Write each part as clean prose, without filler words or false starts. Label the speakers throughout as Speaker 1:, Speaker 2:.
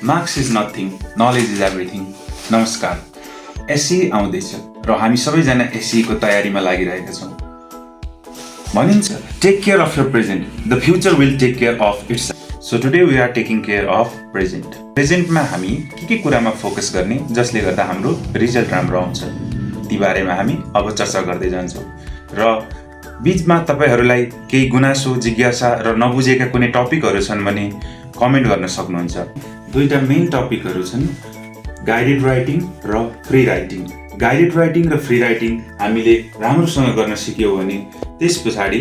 Speaker 1: Marks is nothing, knowledge is everything. नमस्कार, एसई आउँदैछ र हामी सबैजना एसईको तयारीमा लागिरहेका छौँ। भनिन्छ take care of your present, the future will take care of its. So today we are taking care of present. प्रेजेन्टमा हामी के कुरामा फोकस गर्ने जसले गर्दा हाम्रो रिजल्ट राम्रो आउँछ, ती बारेमा हामी अब चर्चा गर्दै जान्छौँ। र बिचमा तपाईँहरूलाई केही गुनासो, जिज्ञासा र नबुझेका कुनै टपिकहरू छन् भने कमेन्ट गर्न सक्नुहुन्छ। दुईटा मेन टपिकहरू छन्, गाइडेड राइटिङ र फ्री राइटिङ। गाइडेड राइटिङ र फ्री राइटिङ हामीले राम्रोसँग गर्न सिक्यौँ भने त्यस पछाडि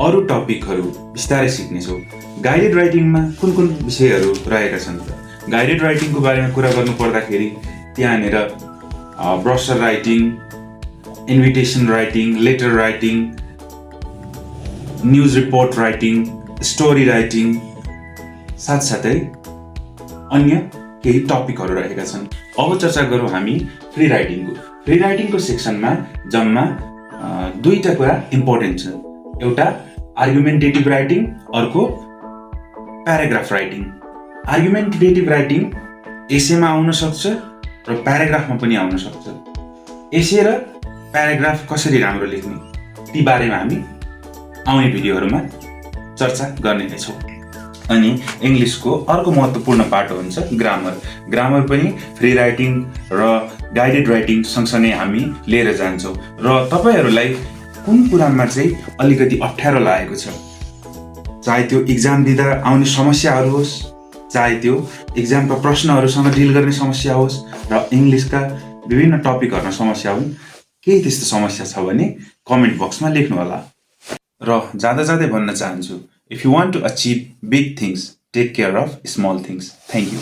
Speaker 1: अरू टपिकहरू बिस्तारै सिक्नेछौँ। गाइडेड राइटिङमा कुन कुन विषयहरू रहेका छन् त? गाइडेड राइटिङको बारेमा कुरा गर्नु पर्दाखेरि त्यहाँनिर brochure writing, invitation writing, letter writing, news report writing, story writing, साथसाथै अन्य केही टपिकहरू रहेका छन्। अब चर्चा गरौँ हामी फ्री राइटिङको। फ्री राइटिङको सेक्सनमा जम्मा दुईटा कुरा इम्पोर्टेन्ट छ। एउटा आर्गुमेन्टेटिभ राइटिङ, अर्को प्याराग्राफ राइटिङ। आर्गुमेन्टेटिभ राइटिङ एसेमा आउन सक्छ र प्याराग्राफमा पनि आउन सक्छ। एसे र प्याराग्राफ कसरी राम्रो लेख्ने, ती बारेमा हामी आउने भिडियोहरूमा चर्चा गर्ने नै छौँ। अनि इङ्ग्लिसको अर्को महत्त्वपूर्ण पाटो हुन्छ ग्रामर। ग्रामर पनि फ्री राइटिङ र गाइडेड राइटिङ सँगसँगै हामी लिएर जान्छौँ। र तपाईँहरूलाई कुन कुरामा चाहिँ अलिकति अप्ठ्यारो लागेको छ, चाहे त्यो इक्जाम दिँदा आउने समस्याहरू होस्, चाहे त्यो इक्जामका प्रश्नहरूसँग डिल गर्ने समस्या होस्, र इङ्ग्लिसका विभिन्न टपिकहरूमा समस्या हुन्, केही त्यस्तो समस्या छ भने कमेन्ट बक्समा लेख्नुहोला। र जाँदै भन्न चाहन्छु, if you want to achieve big things, take care of small things. Thank you.